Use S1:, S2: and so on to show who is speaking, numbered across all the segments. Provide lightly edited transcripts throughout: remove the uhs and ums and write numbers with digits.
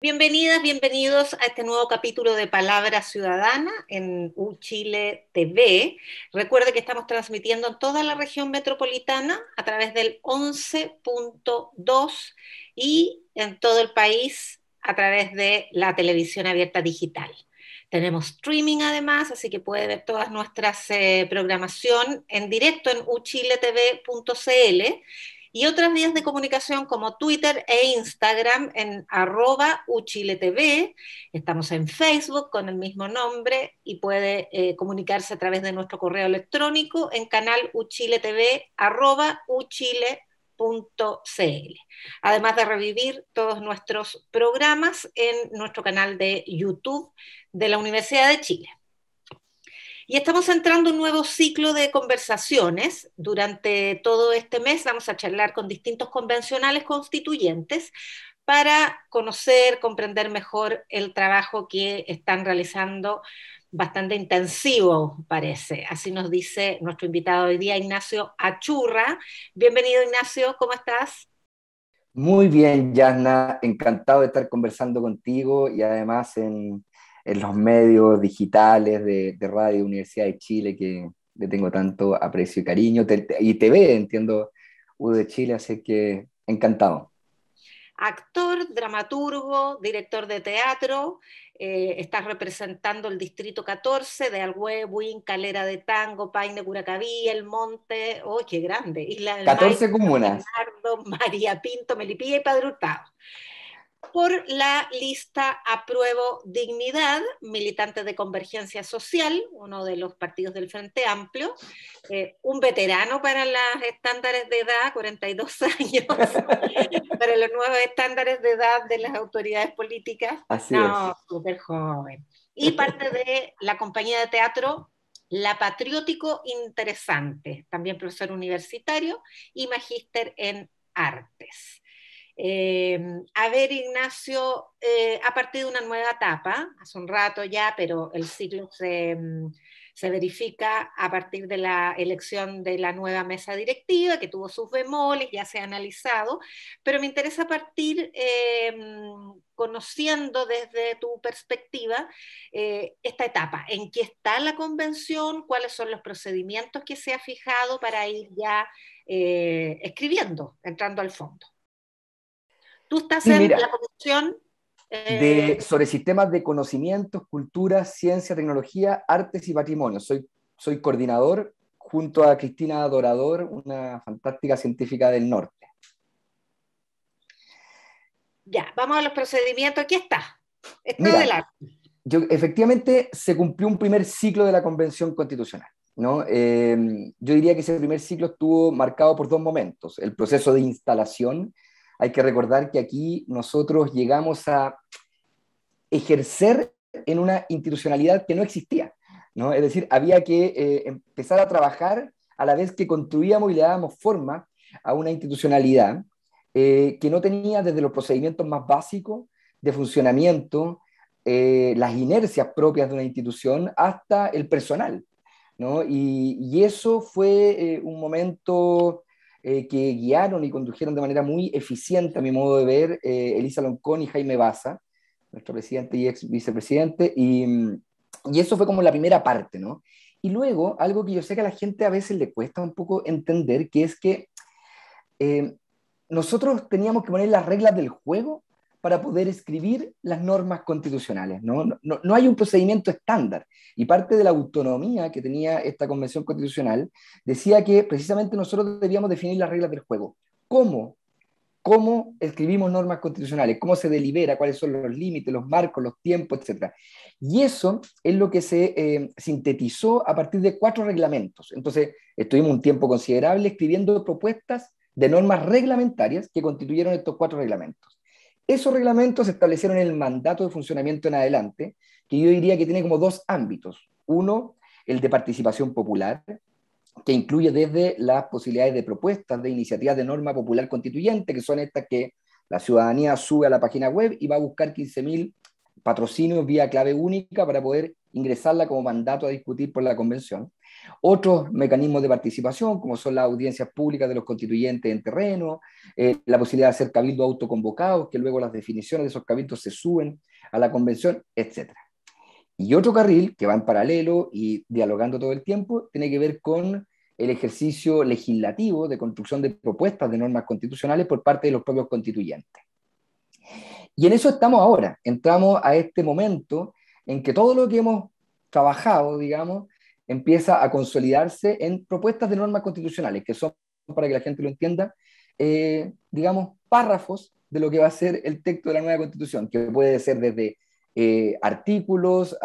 S1: Bienvenidas, bienvenidos a este nuevo capítulo de Palabra Ciudadana en UChile TV. Recuerde que estamos transmitiendo en toda la región metropolitana a través del 11.2 y en todo el país a través de la televisión abierta digital. Tenemos streaming además, así que puede ver todas nuestras programación en directo en uchiletv.cl y otras vías de comunicación como Twitter e Instagram en @uchiletv. Estamos en Facebook con el mismo nombre y puede comunicarse a través de nuestro correo electrónico en canal uchiletv@uchile.cl. Además de revivir todos nuestros programas en nuestro canal de YouTube de la Universidad de Chile. Y estamos entrando en un nuevo ciclo de conversaciones. Durante todo este mes vamos a charlar con distintos convencionales constituyentes para conocer, comprender mejor el trabajo que están realizando, bastante intensivo, parece. Así nos dice nuestro invitado hoy día, Ignacio Achurra. Bienvenido, Ignacio, ¿cómo estás?
S2: Muy bien, Yasna, encantado de estar conversando contigo y además en los medios digitales de Radio Universidad de Chile, que le tengo tanto aprecio y cariño, y TV, entiendo, U de Chile, así que encantado.
S1: Actor, dramaturgo, director de teatro, estás representando el Distrito 14 de Alhué, Buin, Calera de Tango, Paine, Curacaví, El Monte, ¡oh, qué grande! Isla del Maipo,
S2: 14
S1: San
S2: comunas,
S1: Bernardo, María Pinto, Melipilla y Padre Hurtado. Por la lista Apruebo Dignidad, militante de Convergencia Social, uno de los partidos del Frente Amplio, un veterano para los estándares de edad, 42 años, para los nuevos estándares de edad de las autoridades políticas.
S2: así
S1: No,
S2: es.
S1: súper joven. Y parte de la compañía de teatro La Patriótico Interesante, también profesor universitario y magíster en artes. A ver, Ignacio, ha partido una nueva etapa, hace un rato ya, pero el ciclo se verifica a partir de la elección de la nueva mesa directiva, que tuvo sus bemoles, ya se ha analizado, pero me interesa partir conociendo desde tu perspectiva esta etapa, en qué está la convención, cuáles son los procedimientos que se ha fijado para ir ya escribiendo, entrando al fondo. Tú estás
S2: Sí,
S1: en la
S2: mira,
S1: comisión.
S2: sobre sistemas de conocimientos, cultura, ciencia, tecnología, artes y patrimonio. Soy coordinador junto a Cristina Dorador, una fantástica científica del norte.
S1: Ya, vamos a los procedimientos. Aquí está. Está
S2: Mira,
S1: adelante.
S2: efectivamente se cumplió un primer ciclo de la Convención Constitucional, ¿no? Yo diría que ese primer ciclo estuvo marcado por dos momentos. El proceso de instalación. Hay que recordar que aquí nosotros llegamos a ejercer en una institucionalidad que no existía, ¿no? Es decir, había que empezar a trabajar a la vez que construíamos y le dábamos forma a una institucionalidad que no tenía desde los procedimientos más básicos de funcionamiento, las inercias propias de una institución hasta el personal, ¿no? Y eso fue un momento que guiaron y condujeron de manera muy eficiente, a mi modo de ver, Elisa Loncón y Jaime Baza, nuestro presidente y ex vicepresidente, y eso fue como la primera parte, ¿no? Y luego, algo que yo sé que a la gente a veces le cuesta un poco entender, que es que eh, nosotros teníamos que poner las reglas del juego para poder escribir las normas constitucionales, ¿no? No hay un procedimiento estándar. Y parte de la autonomía que tenía esta convención constitucional decía que precisamente nosotros debíamos definir las reglas del juego. ¿Cómo escribimos normas constitucionales? ¿Cómo se delibera? ¿Cuáles son los límites, los marcos, los tiempos, etcétera? Y eso es lo que se sintetizó a partir de 4 reglamentos. Entonces, estuvimos un tiempo considerable escribiendo propuestas de normas reglamentarias que constituyeron estos 4 reglamentos. Esos reglamentos se establecieron en el mandato de funcionamiento en adelante, que yo diría que tiene como 2 ámbitos. Uno, el de participación popular, que incluye desde las posibilidades de propuestas de iniciativas de norma popular constituyente, que son estas que la ciudadanía sube a la página web y va a buscar 15.000 patrocinios vía clave única para poder ingresarla como mandato a discutir por la convención. Otros mecanismos de participación, como son las audiencias públicas de los constituyentes en terreno, la posibilidad de hacer cabildos autoconvocados, que luego las definiciones de esos cabildos se suben a la convención, etc. Y otro carril que va en paralelo y dialogando todo el tiempo, tiene que ver con el ejercicio legislativo de construcción de propuestas de normas constitucionales por parte de los propios constituyentes. Y en eso estamos ahora, entramos a este momento en que todo lo que hemos trabajado, digamos, empieza a consolidarse en propuestas de normas constitucionales, que son, para que la gente lo entienda, digamos, párrafos de lo que va a ser el texto de la nueva Constitución, que puede ser desde artículos,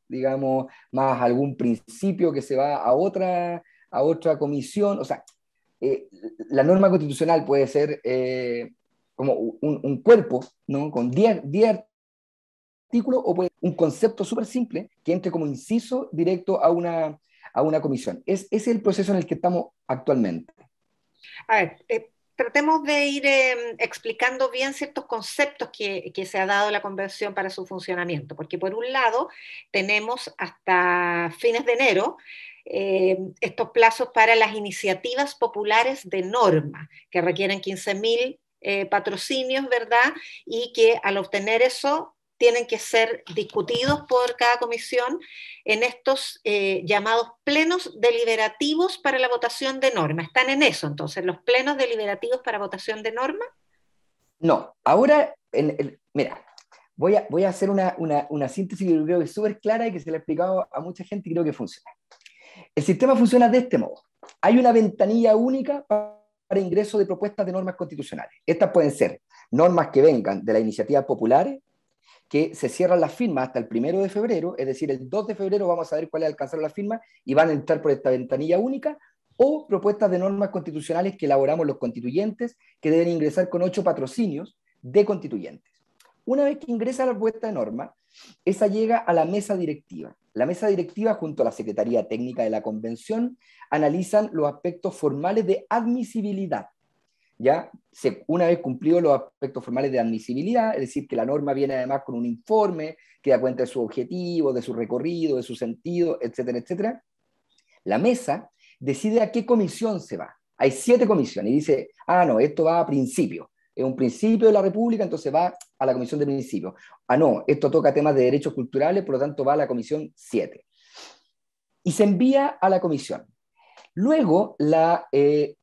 S2: digamos, más algún principio que se va a otra comisión. O sea, la norma constitucional puede ser como un cuerpo, ¿no? Con 10 artículos, o puede ser un concepto súper simple que entre como inciso directo a una comisión. Ese es el proceso en el que estamos actualmente.
S1: A ver, tratemos de ir explicando bien ciertos conceptos que se ha dado la convención para su funcionamiento, porque por un lado tenemos hasta fines de enero estos plazos para las iniciativas populares de norma, que requieren 15.000 patrocinios, ¿verdad? Y que al obtener eso tienen que ser discutidos por cada comisión en estos llamados plenos deliberativos para la votación de norma. ¿Están en eso entonces, los plenos deliberativos para votación de norma?
S2: No, ahora, mira, voy a hacer una síntesis que creo que es súper clara y que se le ha explicado a mucha gente y creo que funciona. El sistema funciona de este modo. Hay una ventanilla única para ingreso de propuestas de normas constitucionales. Estas pueden ser normas que vengan de las iniciativas populares, que se cierran las firmas hasta el 1 de febrero, es decir, el 2 de febrero vamos a ver cuáles alcanzaron las firmas y van a entrar por esta ventanilla única, o propuestas de normas constitucionales que elaboramos los constituyentes, que deben ingresar con 8 patrocinios de constituyentes. Una vez que ingresa la propuesta de norma, esa llega a la mesa directiva. La mesa directiva, junto a la Secretaría Técnica de la Convención, analizan los aspectos formales de admisibilidad. ¿Ya? Una vez cumplidos los aspectos formales de admisibilidad, es decir, que la norma viene además con un informe que da cuenta de su objetivo, de su recorrido, de su sentido, etcétera, etcétera, la mesa decide a qué comisión se va. Hay 7 comisiones y dice, no, esto va a principio. Es un principio de la República, entonces va a la comisión de principio. No, esto toca temas de derechos culturales, por lo tanto va a la comisión 7. Y se envía a la comisión. Luego, la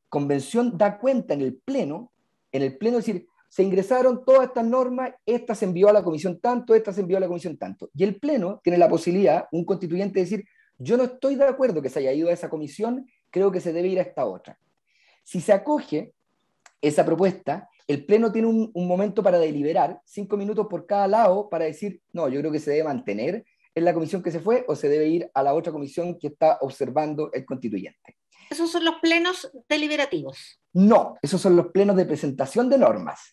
S2: convención da cuenta en el pleno, es decir, se ingresaron todas estas normas, esta se envió a la comisión tanto, esta se envió a la comisión tanto. Y el pleno tiene la posibilidad, un constituyente, de decir, yo no estoy de acuerdo que se haya ido a esa comisión, creo que se debe ir a esta otra. Si se acoge esa propuesta, el pleno tiene un momento para deliberar, 5 minutos por cada lado, para decir, no, yo creo que se debe mantener en la comisión que se fue o se debe ir a la otra comisión que está observando el constituyente.
S1: Esos son los plenos deliberativos.
S2: No, esos son los plenos de presentación de normas.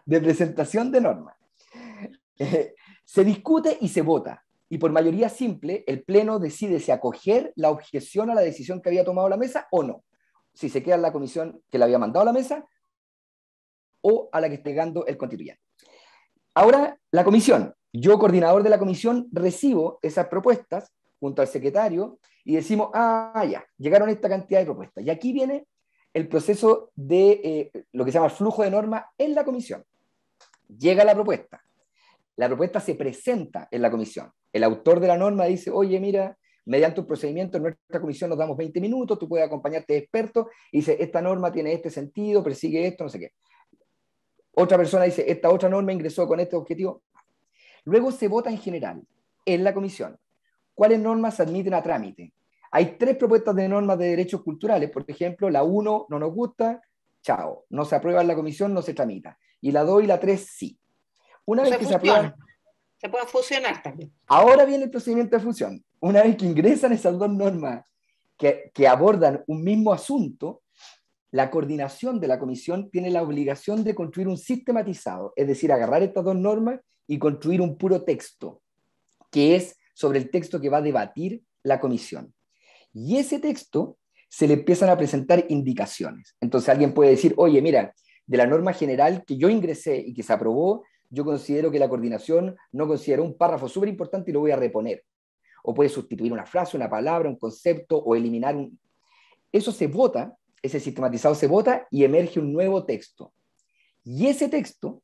S2: De presentación de normas. Se discute y se vota. Y por mayoría simple, el pleno decide si acoger la objeción a la decisión que había tomado la mesa o no. Si se queda en la comisión que le había mandado a la mesa o a la que esté llegando el constituyente. Ahora, la comisión. Yo, coordinador de la comisión, recibo esas propuestas junto al secretario y decimos, ya, llegaron esta cantidad de propuestas. Y aquí viene el proceso de lo que se llama el flujo de normas en la comisión. Llega la propuesta se presenta en la comisión. El autor de la norma dice, oye, mira, mediante un procedimiento en nuestra comisión nos damos 20 minutos, tú puedes acompañarte de expertos, y dice, esta norma tiene este sentido, persigue esto, no sé qué. Otra persona dice, esta otra norma ingresó con este objetivo. Luego se vota en general en la comisión. ¿Cuáles normas se admiten a trámite? Hay 3 propuestas de normas de derechos culturales, por ejemplo, la 1 no nos gusta, chao, no se aprueba en la comisión, no se tramita. Y la 2 y la 3 sí. Una vez que se aprueban,
S1: se pueden fusionar también.
S2: Ahora viene el procedimiento de fusión. Una vez que ingresan esas 2 normas que abordan un mismo asunto, la coordinación de la comisión tiene la obligación de construir un sistematizado, es decir, agarrar estas 2 normas y construir un puro texto, que es sobre el texto que va a debatir la comisión. Y ese texto se le empiezan a presentar indicaciones. Entonces alguien puede decir, oye, mira, de la norma general que yo ingresé y que se aprobó, yo considero que la coordinación no considera un párrafo súper importante y lo voy a reponer. O puede sustituir una frase, una palabra, un concepto, o eliminar un... Eso se vota, ese sistematizado se vota y emerge un nuevo texto. Y ese texto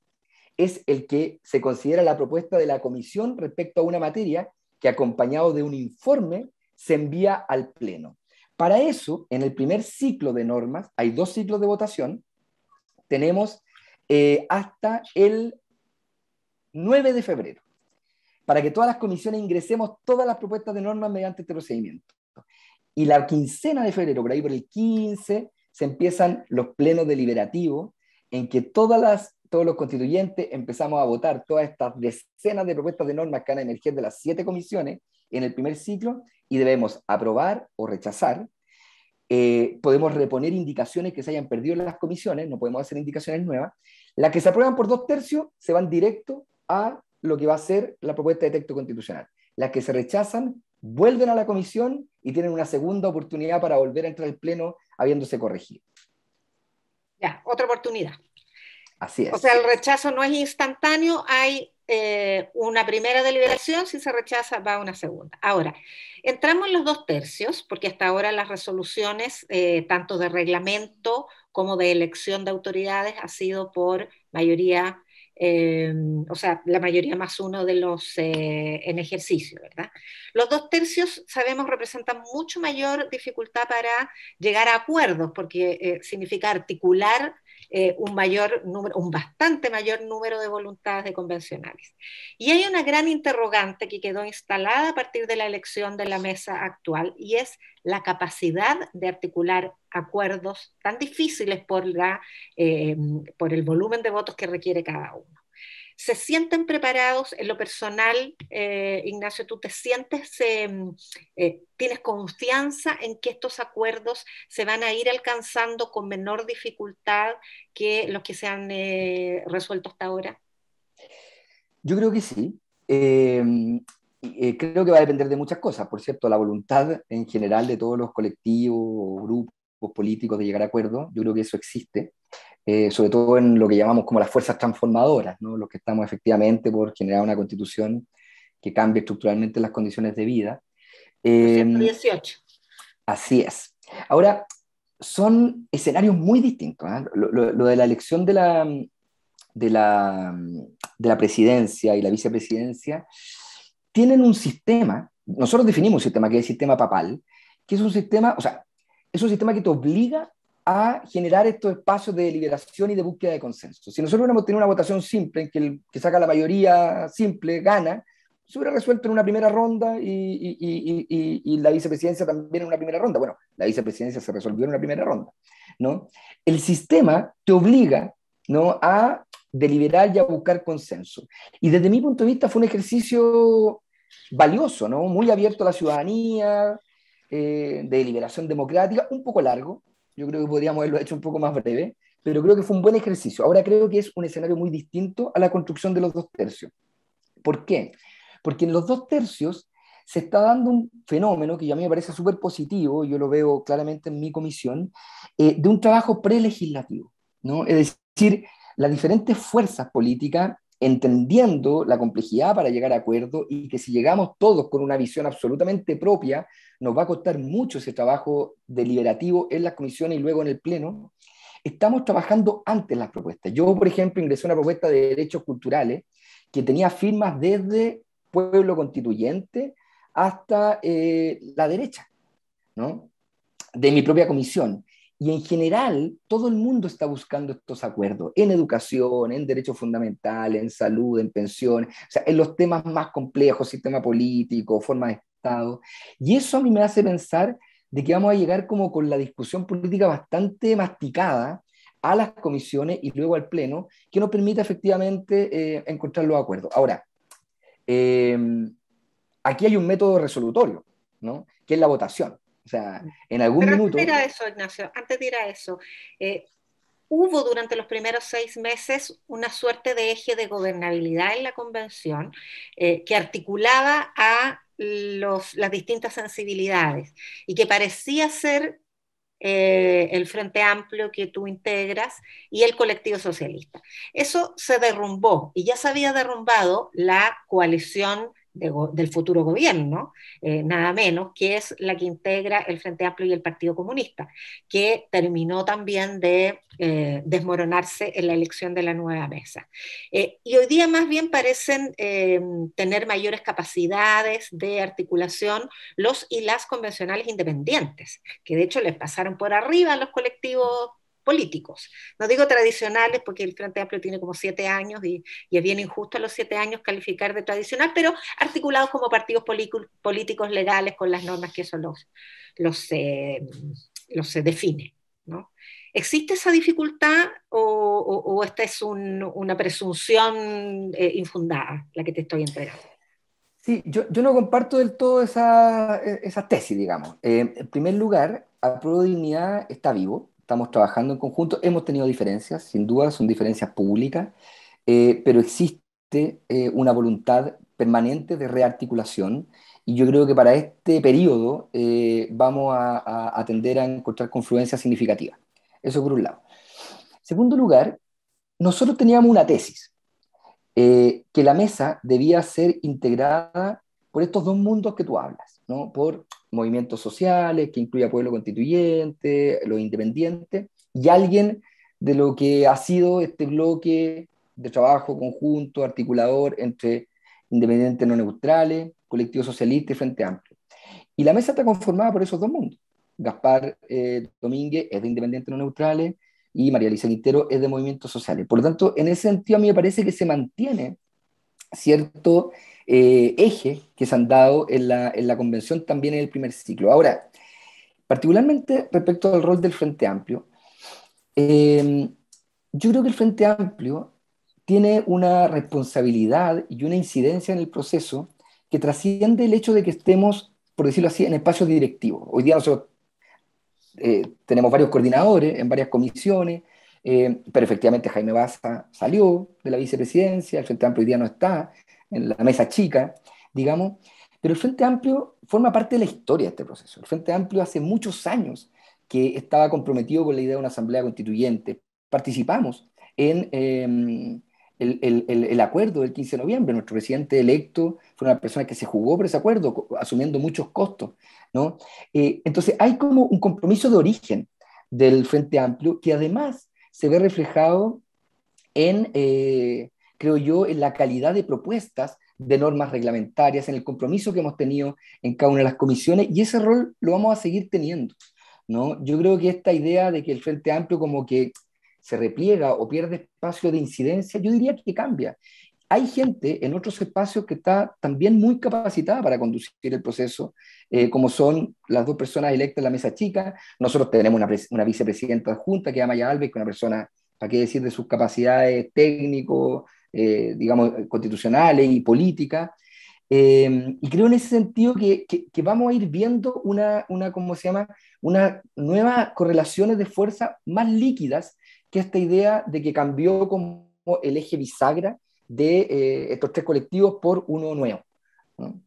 S2: es el que se considera la propuesta de la comisión respecto a una materia que, acompañado de un informe, se envía al Pleno. Para eso, en el primer ciclo de normas, hay 2 ciclos de votación, tenemos hasta el 9 de febrero, para que todas las comisiones ingresemos todas las propuestas de normas mediante este procedimiento. Y la quincena de febrero, por ahí por el 15, se empiezan los plenos deliberativos, en que todos los constituyentes empezamos a votar todas estas decenas de propuestas de normas que van a emerger de las 7 comisiones en el primer ciclo, y debemos aprobar o rechazar. Podemos reponer indicaciones que se hayan perdido en las comisiones, no podemos hacer indicaciones nuevas. Las que se aprueban por 2/3 se van directo a lo que va a ser la propuesta de texto constitucional. Las que se rechazan vuelven a la comisión y tienen una segunda oportunidad para volver a entrar al Pleno habiéndose corregido.
S1: Ya, otra oportunidad.
S2: Así es.
S1: O sea, el rechazo no es instantáneo, hay una primera deliberación, si se rechaza va a una segunda. Ahora, entramos en los 2/3, porque hasta ahora las resoluciones, tanto de reglamento como de elección de autoridades, ha sido por mayoría, o sea, la mayoría más uno de los en ejercicio, ¿verdad? Los 2/3, sabemos, representan mucho mayor dificultad para llegar a acuerdos, porque significa articular un bastante mayor número de voluntades de convencionales. Y hay una gran interrogante que quedó instalada a partir de la elección de la mesa actual, y es la capacidad de articular acuerdos tan difíciles por el volumen de votos que requiere cada uno. ¿Se sienten preparados en lo personal? Ignacio, ¿tú te sientes, tienes confianza en que estos acuerdos se van a ir alcanzando con menor dificultad que los que se han resuelto hasta ahora?
S2: Yo creo que sí. Creo que va a depender de muchas cosas. Por cierto, la voluntad en general de todos los colectivos o grupos políticos de llegar a acuerdos, yo creo que eso existe. Sobre todo en lo que llamamos como las fuerzas transformadoras, ¿no? Los que estamos efectivamente por generar una constitución que cambie estructuralmente las condiciones de vida.
S1: Los
S2: Eh,
S1: 118.
S2: Así es. Ahora, son escenarios muy distintos, ¿eh? Lo de la elección de la, de la presidencia y la vicepresidencia tienen un sistema, nosotros definimos un sistema que es el sistema papal, que es un sistema, o sea, es un sistema que te obliga a generar estos espacios de deliberación y de búsqueda de consenso. Si nosotros hubiéramos tenido una votación simple, en que el que saca la mayoría simple gana, se hubiera resuelto en una primera ronda y la vicepresidencia también en una primera ronda. Bueno, la vicepresidencia se resolvió en una primera ronda, ¿no? El sistema te obliga, ¿no?, a deliberar y a buscar consenso. Y desde mi punto de vista fue un ejercicio valioso, ¿no? Muy abierto a la ciudadanía, de deliberación democrática, un poco largo. Yo creo que podríamos haberlo hecho un poco más breve, pero creo que fue un buen ejercicio. Ahora creo que es un escenario muy distinto a la construcción de los 2/3. ¿Por qué? Porque en los 2/3 se está dando un fenómeno que a mí me parece súper positivo, yo lo veo claramente en mi comisión, de un trabajo prelegislativo, ¿no? Es decir, las diferentes fuerzas políticas entendiendo la complejidad para llegar a acuerdos, y que si llegamos todos con una visión absolutamente propia, nos va a costar mucho ese trabajo deliberativo en las comisiones y luego en el Pleno. Estamos trabajando antes las propuestas. Yo, por ejemplo, ingresé una propuesta de derechos culturales que tenía firmas desde pueblo constituyente hasta la derecha, ¿no?, de mi propia comisión. Y en general, todo el mundo está buscando estos acuerdos en educación, en derechos fundamentales, en salud, en pensiones, o sea, en los temas más complejos, sistema político, forma de Estado. Y eso a mí me hace pensar de que vamos a llegar como con la discusión política bastante masticada a las comisiones y luego al Pleno, que nos permita efectivamente encontrar los acuerdos. Ahora, eh, aquí hay un método resolutorio, ¿no?, que es la votación. O sea, en algún
S1: Pero antes de ir
S2: minuto...
S1: a eso, Ignacio, antes de ir a eso, hubo durante los primeros 6 meses una suerte de eje de gobernabilidad en la convención, que articulaba a las distintas sensibilidades y que parecía ser el Frente Amplio que tú integras y el colectivo socialista. Eso se derrumbó y ya se había derrumbado la coalición del futuro gobierno, nada menos, que es la que integra el Frente Amplio y el Partido Comunista, que terminó también de desmoronarse en la elección de la nueva mesa. Y hoy día más bien parecen tener mayores capacidades de articulación los y las convencionales independientes, que de hecho les pasaron por arriba a los colectivos políticos. No digo tradicionales porque el Frente Amplio tiene como 7 años y es bien injusto a los 7 años calificar de tradicional, pero articulados como partidos políticos legales con las normas que eso los, eh, los define, ¿no? ¿Existe esa dificultad o esta es una presunción infundada la que te estoy entregando?
S2: Sí, yo no comparto del todo esa tesis, digamos. En primer lugar, Apruebo Dignidad está vivo, estamos trabajando en conjunto, hemos tenido diferencias, sin duda, son diferencias públicas, pero existe una voluntad permanente de rearticulación y yo creo que para este periodo vamos a tender a encontrar confluencias significativas. Eso por un lado. Segundo lugar, nosotros teníamos una tesis que la mesa debía ser integrada por estos dos mundos que tú hablas, ¿no? Por movimientos sociales, que incluya pueblo constituyente, los independientes, y alguien de lo que ha sido este bloque de trabajo conjunto, articulador entre independientes no neutrales, colectivo socialista y Frente Amplio. Y la mesa está conformada por esos dos mundos. Gaspar Domínguez es de Independientes No Neutrales y María Elisa Quintero es de Movimientos Sociales. Por lo tanto, en ese sentido a mí me parece que se mantiene cierto eje que se han dado en la convención también en el primer ciclo. Ahora, particularmente respecto al rol del Frente Amplio, eh, yo creo que el Frente Amplio tiene una responsabilidad y una incidencia en el proceso que trasciende el hecho de que estemos, por decirlo así, en espacios directivos. Hoy día nosotros tenemos varios coordinadores en varias comisiones, pero efectivamente Jaime Baza salió de la vicepresidencia, el Frente Amplio hoy día no está en la mesa chica, digamos, pero el Frente Amplio forma parte de la historia de este proceso. El Frente Amplio hace muchos años que estaba comprometido con la idea de una asamblea constituyente. Participamos en el acuerdo del 15 de noviembre. Nuestro presidente electo fue una persona que se jugó por ese acuerdo, asumiendo muchos costos, ¿no? Entonces hay como un compromiso de origen del Frente Amplio que además se ve reflejado en, creo yo, en la calidad de propuestas de normas reglamentarias, en el compromiso que hemos tenido en cada una de las comisiones, y ese rol lo vamos a seguir teniendo, ¿no? Yo creo que esta idea de que el Frente Amplio como que se repliega o pierde espacio de incidencia, yo diría que cambia. Hay gente en otros espacios que está también muy capacitada para conducir el proceso, como son las dos personas electas en la mesa chica. Nosotros tenemos una vicepresidenta adjunta, que es Amaya Alves, que es una persona, ¿para qué decir de sus capacidades técnicos, digamos, constitucionales y políticas? Y creo en ese sentido que vamos a ir viendo ¿cómo se llama? Una nuevas correlaciones de fuerza más líquidas que esta idea de que cambió como el eje bisagra de estos tres colectivos por uno nuevo, ¿no?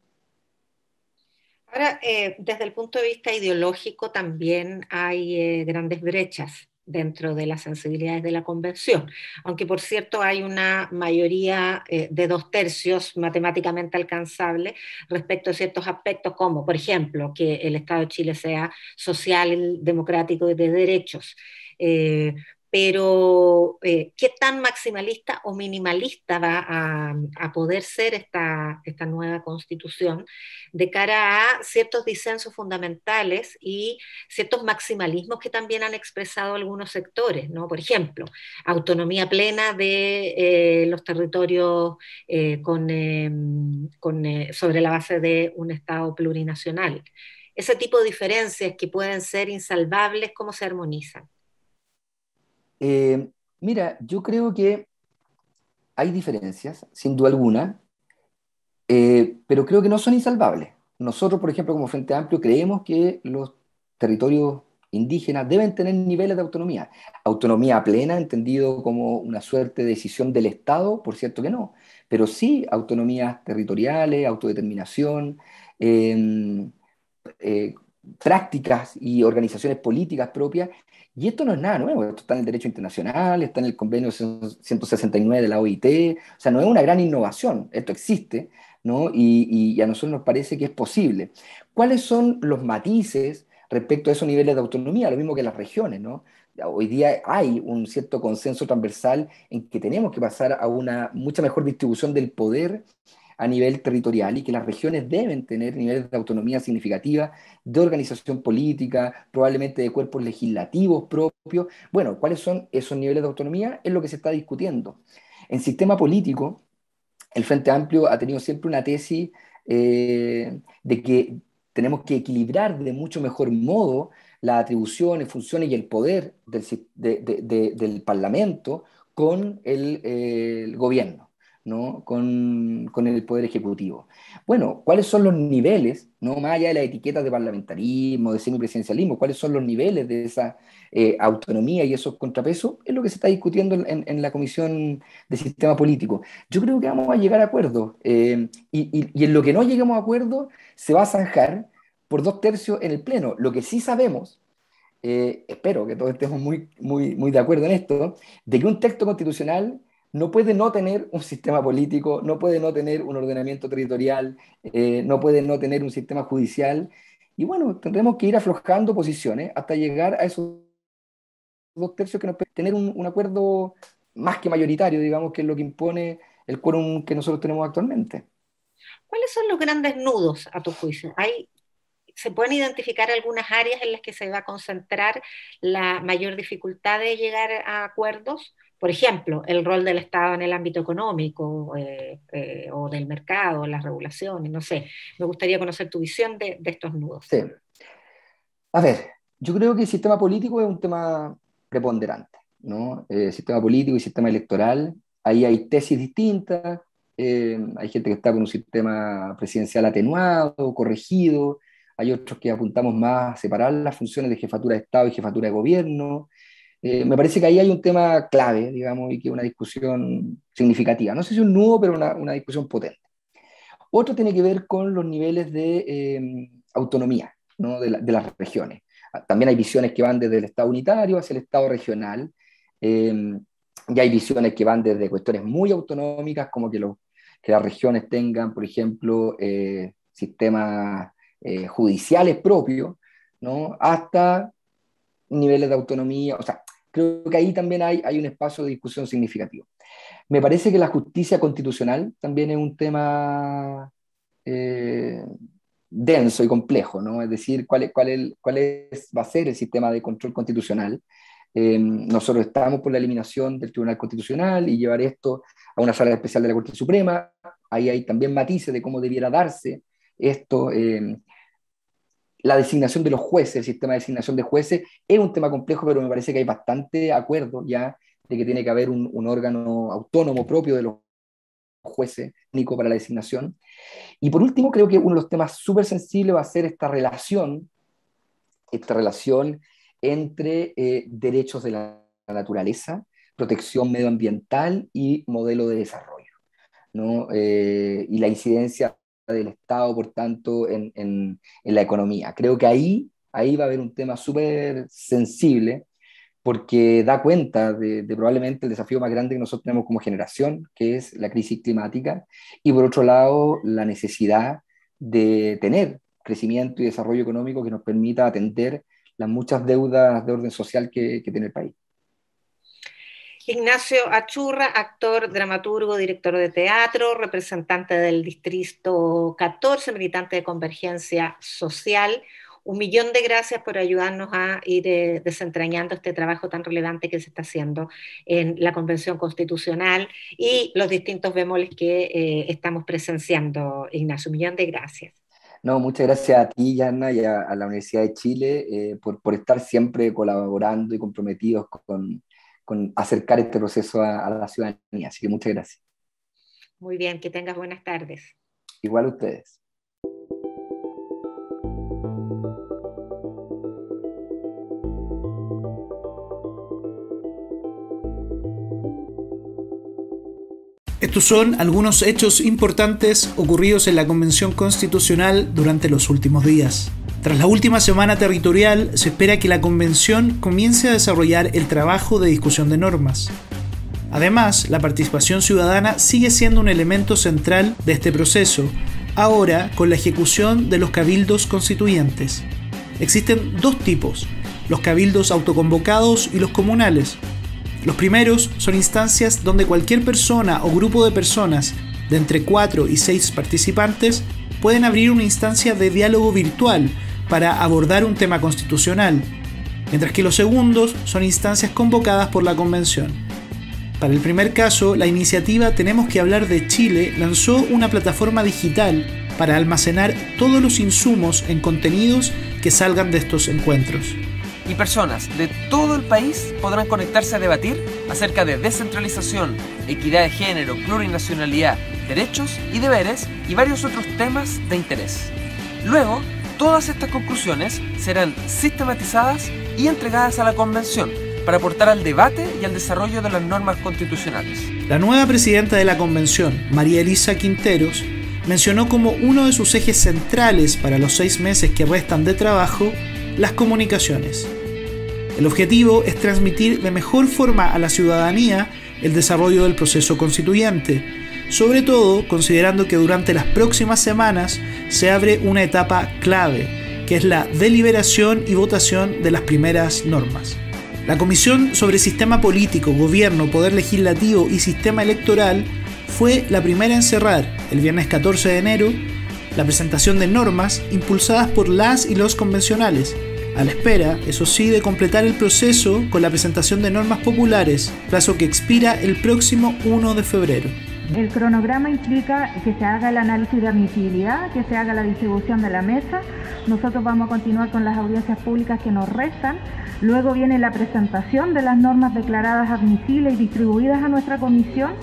S1: Ahora, desde el punto de vista ideológico también hay grandes brechas dentro de las sensibilidades de la convención, aunque por cierto hay una mayoría de 2/3 matemáticamente alcanzable respecto a ciertos aspectos como, por ejemplo, que el Estado de Chile sea social, democrático y de derechos. Eh, pero ¿qué tan maximalista o minimalista va a poder ser esta nueva constitución de cara a ciertos disensos fundamentales y ciertos maximalismos que también han expresado algunos sectores, ¿no? Por ejemplo, autonomía plena de los territorios sobre la base de un Estado plurinacional. Ese tipo de diferencias que pueden ser insalvables, ¿cómo se armonizan?
S2: Eh, Mira, yo creo que hay diferencias, sin duda alguna, pero creo que no son insalvables. Nosotros, por ejemplo, como Frente Amplio, creemos que los territorios indígenas deben tener niveles de autonomía. Autonomía plena, entendido como una suerte de decisión del Estado, por cierto que no, pero sí autonomías territoriales, autodeterminación, eh, prácticas y organizaciones políticas propias. Y esto no es nada nuevo, esto está en el derecho internacional, está en el convenio 169 de la OIT, o sea, no es una gran innovación, esto existe, ¿no? Y a nosotros nos parece que es posible. ¿Cuáles son los matices respecto a esos niveles de autonomía? Lo mismo que las regiones, ¿no? Hoy día hay un cierto consenso transversal en que tenemos que pasar a una mucha mejor distribución del poder a nivel territorial y que las regiones deben tener niveles de autonomía significativa, de organización política, probablemente de cuerpos legislativos propios. Bueno, ¿cuáles son esos niveles de autonomía? Es lo que se está discutiendo. En sistema político, el Frente Amplio ha tenido siempre una tesis de que tenemos que equilibrar de mucho mejor modo las atribuciones, funciones y el poder del Parlamento con el gobierno, ¿no? Con el Poder Ejecutivo. Bueno, ¿cuáles son los niveles, ¿no? Más allá de las etiquetas de parlamentarismo, de semipresidencialismo, cuáles son los niveles de esa autonomía y esos contrapesos? Es lo que se está discutiendo en la Comisión de Sistema Político. Yo creo que vamos a llegar a acuerdos, y en lo que no lleguemos a acuerdo se va a zanjar por 2/3 en el Pleno. Lo que sí sabemos, espero que todos estemos muy de acuerdo en esto, de que un texto constitucional no puede no tener un sistema político, no puede no tener un ordenamiento territorial, no puede no tener un sistema judicial. Y bueno, tendremos que ir aflojando posiciones hasta llegar a esos 2/3 que nos permiten tener un acuerdo más que mayoritario, digamos, que es lo que impone el quórum que nosotros tenemos actualmente.
S1: ¿Cuáles son los grandes nudos a tu juicio? ¿Se pueden identificar algunas áreas en las que se va a concentrar la mayor dificultad de llegar a acuerdos? Por ejemplo, el rol del Estado en el ámbito económico, o del mercado, las regulaciones, no sé. Me gustaría conocer tu visión de estos nudos.
S2: Sí. A ver, yo creo que el sistema político es un tema preponderante, ¿no? Sistema político y sistema electoral, ahí hay tesis distintas, hay gente que está con un sistema presidencial atenuado, corregido, hay otros que apuntamos más a separar las funciones de jefatura de Estado y jefatura de gobierno. Me parece que ahí hay un tema clave, digamos, y que es una discusión significativa. No sé si un nudo, pero una discusión potente. Otro tiene que ver con los niveles de autonomía, ¿no? De las regiones. También hay visiones que van desde el Estado unitario hacia el Estado regional, y hay visiones que van desde cuestiones muy autonómicas, como que las regiones tengan, por ejemplo, sistemas judiciales propios, ¿no? Hasta niveles de autonomía. O sea, creo que ahí también hay un espacio de discusión significativo. Me parece que la justicia constitucional también es un tema eh, denso y complejo, ¿no? Es decir, va a ser el sistema de control constitucional. Nosotros estamos por la eliminación del Tribunal Constitucional y llevar esto a una sala especial de la Corte Suprema. Ahí hay también matices de cómo debiera darse esto. La designación de los jueces, el sistema de designación de jueces, es un tema complejo, pero me parece que hay bastante acuerdo ya de que tiene que haber un órgano autónomo propio de los jueces, único para la designación. Y por último, creo que uno de los temas súper sensibles va a ser esta relación entre derechos de la naturaleza, protección medioambiental y modelo de desarrollo, ¿no? Y la incidencia del Estado, por tanto, en la economía. Creo que ahí va a haber un tema súper sensible, porque da cuenta de probablemente el desafío más grande que nosotros tenemos como generación, que es la crisis climática, y por otro lado, la necesidad de tener crecimiento y desarrollo económico que nos permita atender las muchas deudas de orden social que tiene el país.
S1: Ignacio Achurra, actor, dramaturgo, director de teatro, representante del Distrito 14, militante de Convergencia Social. 1.000.000 de gracias por ayudarnos a ir desentrañando este trabajo tan relevante que se está haciendo en la Convención Constitucional y los distintos bemoles que estamos presenciando, Ignacio. 1.000.000 de gracias.
S2: No, muchas gracias a ti, Yana, y a la Universidad de Chile por estar siempre colaborando y comprometidos con acercar este proceso a la ciudadanía. Así que muchas gracias.
S1: Muy bien, que tengas buenas tardes.
S2: Igual a ustedes.
S3: Estos son algunos hechos importantes ocurridos en la Convención Constitucional durante los últimos días. Tras la última semana territorial, se espera que la convención comience a desarrollar el trabajo de discusión de normas. Además, la participación ciudadana sigue siendo un elemento central de este proceso, ahora con la ejecución de los cabildos constituyentes. Existen dos tipos, los cabildos autoconvocados y los comunales. Los primeros son instancias donde cualquier persona o grupo de personas de entre 4 y 6 participantes pueden abrir una instancia de diálogo virtual para abordar un tema constitucional, mientras que los segundos son instancias convocadas por la Convención. Para el primer caso, la iniciativa Tenemos que hablar de Chile lanzó una plataforma digital para almacenar todos los insumos en contenidos que salgan de estos encuentros.
S4: Y personas de todo el país podrán conectarse a debatir acerca de descentralización, equidad de género, plurinacionalidad, derechos y deberes y varios otros temas de interés. Luego, todas estas conclusiones serán sistematizadas y entregadas a la Convención para aportar al debate y al desarrollo de las normas constitucionales.
S3: La nueva presidenta de la Convención, María Elisa Quinteros, mencionó como uno de sus ejes centrales para los 6 meses que restan de trabajo las comunicaciones. El objetivo es transmitir de mejor forma a la ciudadanía el desarrollo del proceso constituyente, sobre todo considerando que durante las próximas semanas se abre una etapa clave, que es la deliberación y votación de las primeras normas. La Comisión sobre Sistema Político, Gobierno, Poder Legislativo y Sistema Electoral fue la primera en cerrar, el viernes 14 de enero, la presentación de normas impulsadas por las y los convencionales, a la espera, eso sí, de completar el proceso con la presentación de normas populares, plazo que expira el próximo 1 de febrero.
S5: El cronograma implica que se haga el análisis de admisibilidad, que se haga la distribución de la mesa. Nosotros vamos a continuar con las audiencias públicas que nos restan. Luego viene la presentación de las normas declaradas admisibles y distribuidas a nuestra comisión.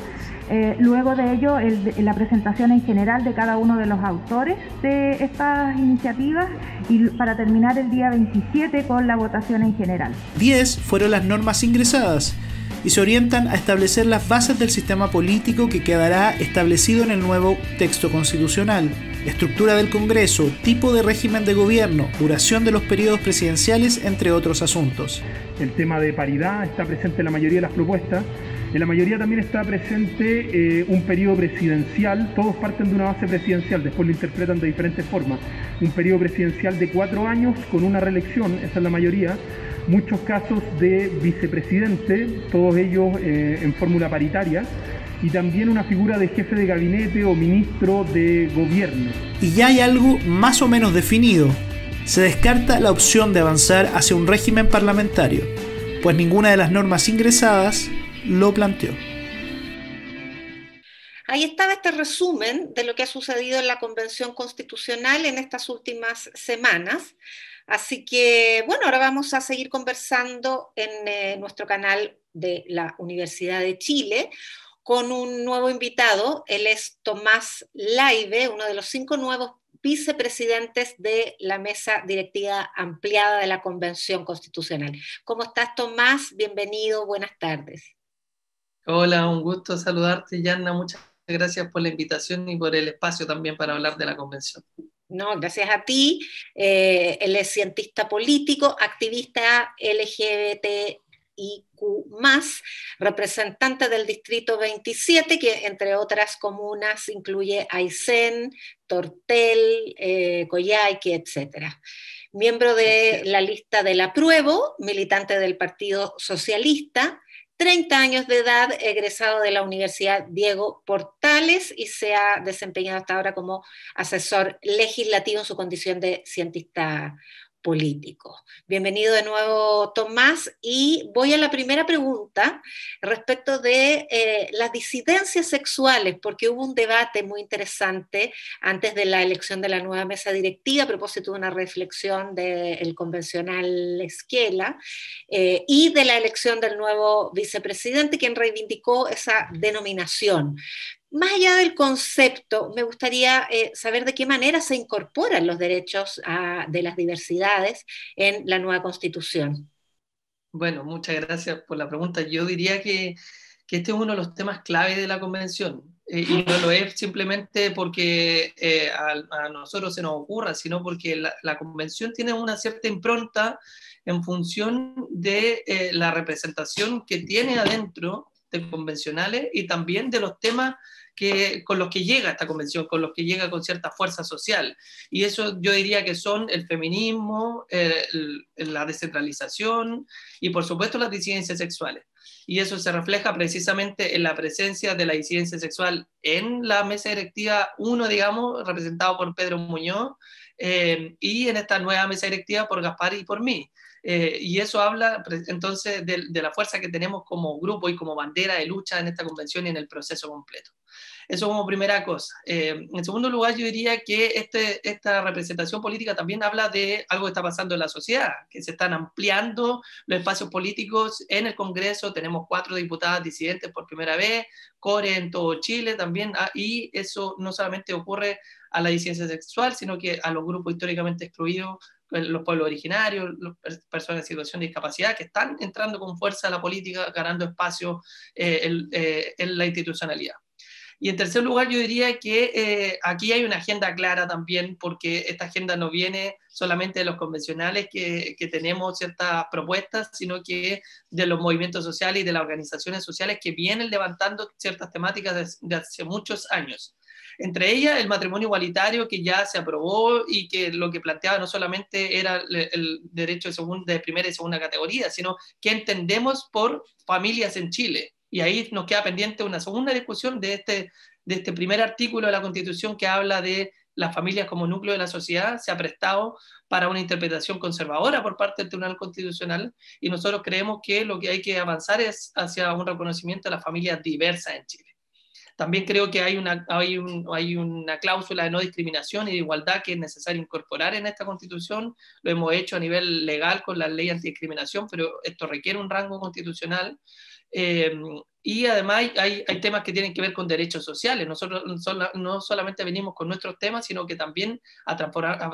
S5: Luego de ello, la presentación en general de cada uno de los autores de estas iniciativas y para terminar el día 27 con la votación en general.
S3: 10 fueron las normas ingresadas y se orientan a establecer las bases del sistema político que quedará establecido en el nuevo texto constitucional, estructura del Congreso, tipo de régimen de gobierno, duración de los periodos presidenciales, entre otros asuntos.
S6: El tema de paridad está presente en la mayoría de las propuestas. En la mayoría también está presente un periodo presidencial. Todos parten de una base presidencial, después lo interpretan de diferentes formas. Un periodo presidencial de 4 años con una reelección, esa es la mayoría. Muchos casos de vicepresidente, todos ellos en fórmula paritaria, y también una figura de jefe de gabinete o ministro de gobierno.
S3: Y ya hay algo más o menos definido. Se descarta la opción de avanzar hacia un régimen parlamentario, pues ninguna de las normas ingresadas lo planteó.
S1: Ahí estaba este resumen de lo que ha sucedido en la Convención Constitucional en estas últimas semanas. Así que, bueno, ahora vamos a seguir conversando en nuestro canal de la Universidad de Chile con un nuevo invitado. Él es Tomás Laibe, uno de los 5 nuevos vicepresidentes de la mesa directiva ampliada de la Convención Constitucional. ¿Cómo estás, Tomás? Bienvenido, buenas tardes.
S7: Hola, un gusto saludarte, Yanna. Muchas gracias por la invitación y por el espacio también para hablar de la Convención.
S1: No, gracias a ti. Él es cientista político, activista LGBTIQ+, representante del Distrito 27, que entre otras comunas incluye Aysén, Tortel, Coyhaique, etc. Miembro de la lista del Apruebo, militante del Partido Socialista, 30 años de edad, egresado de la Universidad Diego Portales y se ha desempeñado hasta ahora como asesor legislativo en su condición de cientista político. Bienvenido de nuevo, Tomás, y voy a la primera pregunta respecto de las disidencias sexuales, porque hubo un debate muy interesante antes de la elección de la nueva mesa directiva a propósito de una reflexión del convencional Esquela y de la elección del nuevo vicepresidente, quien reivindicó esa denominación. Más allá del concepto, me gustaría saber de qué manera se incorporan los derechos de las diversidades en la nueva Constitución.
S7: Bueno, muchas gracias por la pregunta. Yo diría que este es uno de los temas clave de la Convención. Y no lo es simplemente porque a nosotros se nos ocurra, sino porque la convención tiene una cierta impronta en función de la representación que tiene adentro de convencionales y también de los temas con los que llega esta convención, con los que llega con cierta fuerza social. Y eso yo diría que son el feminismo, la descentralización y por supuesto las disidencias sexuales. Y eso se refleja precisamente en la presencia de la disidencia sexual en la mesa directiva 1, digamos, representado por Pedro Muñoz, y en esta nueva mesa directiva por Gaspar y por mí. Y eso habla entonces de la fuerza que tenemos como grupo y como bandera de lucha en esta convención y en el proceso completo. Eso como primera cosa. En segundo lugar, yo diría que esta representación política también habla de algo que está pasando en la sociedad, que se están ampliando los espacios políticos en el Congreso. Tenemos 4 diputadas disidentes por primera vez, core en todo Chile también, y eso no solamente ocurre a la disidencia sexual, sino que a los grupos históricamente excluidos, los pueblos originarios, las personas en situación de discapacidad, que están entrando con fuerza a la política, ganando espacio en la institucionalidad. Y en tercer lugar, yo diría que aquí hay una agenda clara también, porque esta agenda no viene solamente de los convencionales que tenemos ciertas propuestas, sino que de los movimientos sociales y de las organizaciones sociales que vienen levantando ciertas temáticas de hace muchos años. Entre ellas, el matrimonio igualitario, que ya se aprobó y que lo que planteaba no solamente era el derecho de primera y segunda categoría, sino que entendemos por familias en Chile. Y ahí nos queda pendiente una segunda discusión de este primer artículo de la Constitución que habla de las familias como núcleo de la sociedad. Se ha prestado para una interpretación conservadora por parte del Tribunal Constitucional, y nosotros creemos que lo que hay que avanzar es hacia un reconocimiento de las familias diversas en Chile. También creo que hay una cláusula de no discriminación y de igualdad que es necesario incorporar en esta Constitución. Lo hemos hecho a nivel legal con la ley antidiscriminación, pero esto requiere un rango constitucional. Y además hay temas que tienen que ver con derechos sociales. Nosotros no solamente venimos con nuestros temas, sino que también a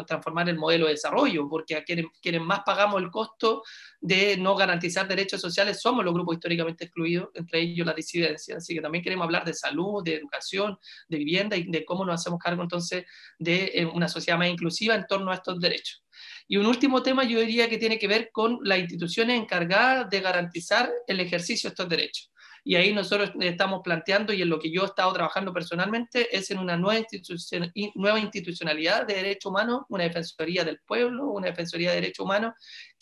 S7: transformar el modelo de desarrollo, porque a quienes más pagamos el costo de no garantizar derechos sociales somos los grupos históricamente excluidos, entre ellos la disidencia. Así que también queremos hablar de salud, de educación, de vivienda y de cómo nos hacemos cargo entonces de una sociedad más inclusiva en torno a estos derechos. Y un último tema yo diría que tiene que ver con las instituciones encargadas de garantizar el ejercicio de estos derechos. Y ahí nosotros estamos planteando, y en lo que yo he estado trabajando personalmente, es en una nueva institucionalidad de derechos humanos, una defensoría del pueblo, una defensoría de derechos humanos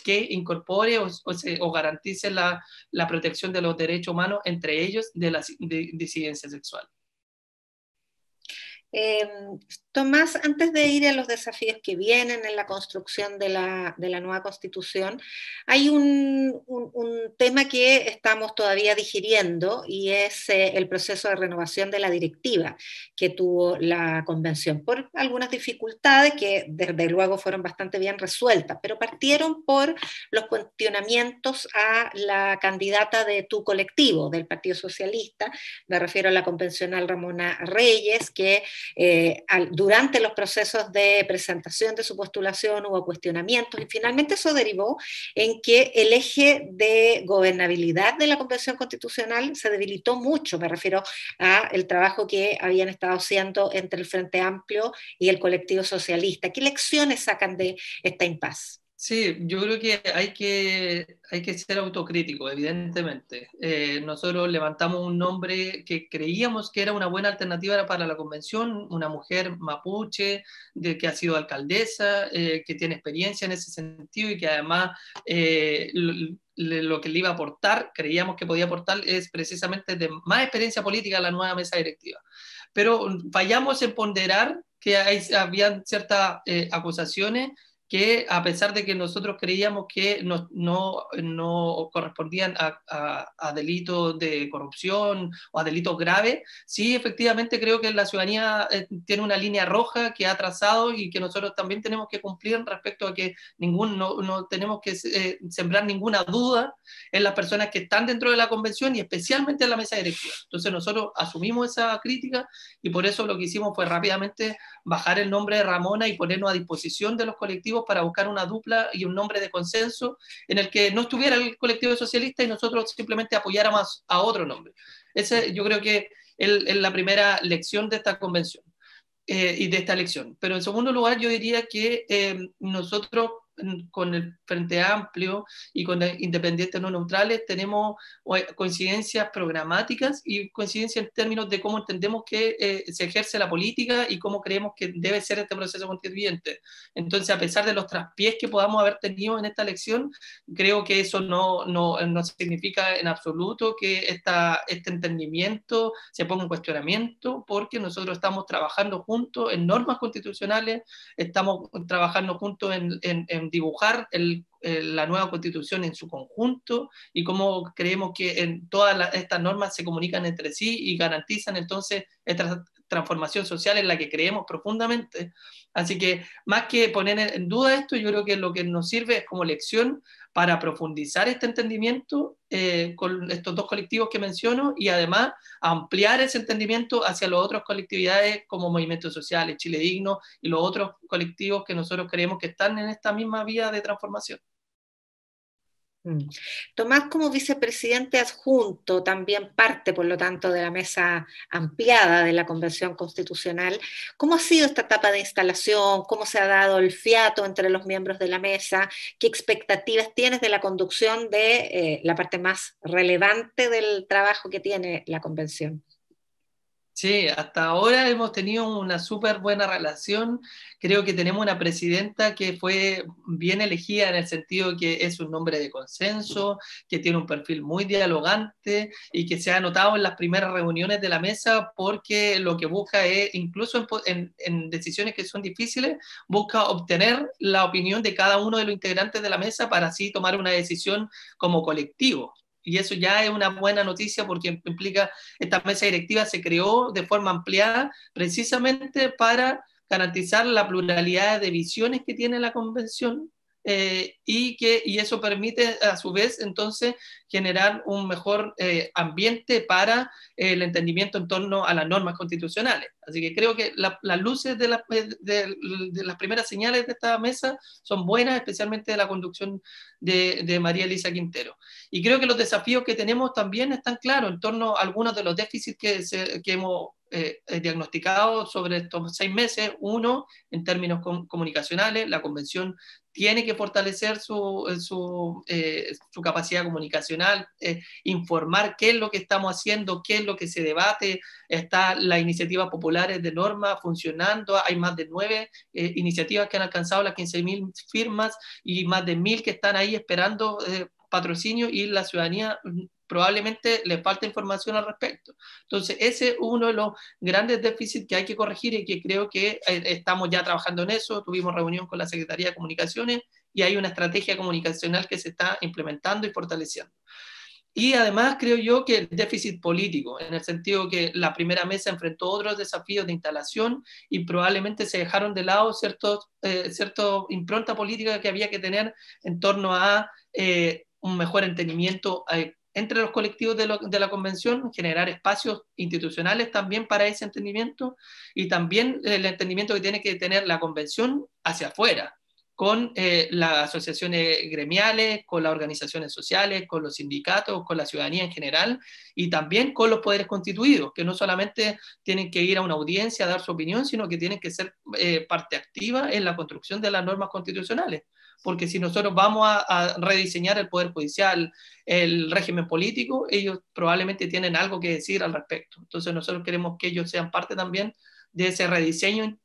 S7: que incorpore o garantice la protección de los derechos humanos, entre ellos de la disidencia sexual.
S1: Tomás, antes de ir a los desafíos que vienen en la construcción de la nueva Constitución, hay un tema que estamos todavía digiriendo, y es el proceso de renovación de la directiva que tuvo la Convención, por algunas dificultades que desde luego fueron bastante bien resueltas, pero partieron por los cuestionamientos a la candidata de tu colectivo, del Partido Socialista. Me refiero a la convencional Ramona Reyes, que durante los procesos de presentación de su postulación hubo cuestionamientos, y finalmente eso derivó en que el eje de gobernabilidad de la Convención Constitucional se debilitó mucho. Me refiero al trabajo que habían estado haciendo entre el Frente Amplio y el colectivo socialista. ¿Qué lecciones sacan de esta impasse?
S7: Sí, yo creo que hay que ser autocrítico, evidentemente. Nosotros levantamos un nombre que creíamos que era una buena alternativa para la convención, una mujer mapuche, que ha sido alcaldesa, que tiene experiencia en ese sentido y que además lo que le iba a aportar, creíamos que podía aportar, es precisamente de más experiencia política a la nueva mesa directiva. Pero fallamos en ponderar que habían ciertas acusaciones que, a pesar de que nosotros creíamos que no correspondían a delitos de corrupción o a delitos graves, sí, efectivamente creo que la ciudadanía tiene una línea roja que ha trazado y que nosotros también tenemos que cumplir respecto a que no tenemos que sembrar ninguna duda en las personas que están dentro de la convención y especialmente en la mesa directiva. Entonces nosotros asumimos esa crítica y por eso lo que hicimos fue rápidamente bajar el nombre de Ramona y ponernos a disposición de los colectivos para buscar una dupla y un nombre de consenso en el que no estuviera el colectivo socialista y nosotros simplemente apoyáramos a otro nombre. Yo creo que en la primera lección de esta convención y de esta elección. Pero en segundo lugar, yo diría que nosotros con el Frente Amplio y con Independientes No Neutrales tenemos coincidencias programáticas y coincidencias en términos de cómo entendemos que se ejerce la política y cómo creemos que debe ser este proceso constituyente. Entonces, a pesar de los traspiés que podamos haber tenido en esta elección, creo que eso no significa en absoluto que este entendimiento se ponga en cuestionamiento, porque nosotros estamos trabajando juntos en normas constitucionales, estamos trabajando juntos en dibujar la nueva constitución en su conjunto y cómo creemos que todas estas normas se comunican entre sí y garantizan entonces esta transformación social en la que creemos profundamente. Así que más que poner en duda esto, yo creo que lo que nos sirve es como lección para profundizar este entendimiento con estos dos colectivos que menciono y además ampliar ese entendimiento hacia las otras colectividades como Movimientos Sociales, Chile Digno y los otros colectivos que nosotros creemos que están en esta misma vía de transformación.
S1: Tomás, como vicepresidente adjunto, también parte, por lo tanto, de la mesa ampliada de la Convención Constitucional. ¿Cómo ha sido esta etapa de instalación? ¿Cómo se ha dado el fiato entre los miembros de la mesa? ¿Qué expectativas tienes de la conducción de la parte más relevante del trabajo que tiene la Convención?
S7: Sí, hasta ahora hemos tenido una súper buena relación. Creo que tenemos una presidenta que fue bien elegida en el sentido que es un hombre de consenso, que tiene un perfil muy dialogante y que se ha notado en las primeras reuniones de la mesa porque lo que busca es, incluso en decisiones que son difíciles, busca obtener la opinión de cada uno de los integrantes de la mesa para así tomar una decisión como colectivo. Y eso ya es una buena noticia porque implica esta mesa directiva se creó de forma ampliada precisamente para garantizar la pluralidad de visiones que tiene la convención y eso permite a su vez entonces generar un mejor ambiente para el entendimiento en torno a las normas constitucionales. Así que creo que las luces de las primeras señales de esta mesa son buenas, especialmente de la conducción de María Elisa Quintero. Y creo que los desafíos que tenemos también están claros en torno a algunos de los déficits que hemos diagnosticado sobre estos 6 meses. Uno, en términos comunicacionales, la convención tiene que fortalecer su capacidad comunicacional, informar qué es lo que estamos haciendo, qué es lo que se debate. Está las iniciativas populares de norma funcionando, hay más de 9 iniciativas que han alcanzado las 15.000 firmas y más de 1.000 que están ahí esperando patrocinio y la ciudadanía probablemente le falta información al respecto. Entonces, ese es uno de los grandes déficits que hay que corregir y que creo que estamos ya trabajando en eso. Tuvimos reunión con la Secretaría de Comunicaciones y hay una estrategia comunicacional que se está implementando y fortaleciendo. Y además creo yo que el déficit político, en el sentido que la primera mesa enfrentó otros desafíos de instalación y probablemente se dejaron de lado cierta impronta política que había que tener en torno a un mejor entendimiento entre los colectivos de la convención, generar espacios institucionales también para ese entendimiento y también el entendimiento que tiene que tener la convención hacia afuera, con las asociaciones gremiales, con las organizaciones sociales, con los sindicatos, con la ciudadanía en general y también con los poderes constituidos, que no solamente tienen que ir a una audiencia a dar su opinión, sino que tienen que ser parte activa en la construcción de las normas constitucionales. Porque si nosotros vamos a rediseñar el Poder Judicial, el régimen político, ellos probablemente tienen algo que decir al respecto. Entonces nosotros queremos que ellos sean parte también de ese rediseño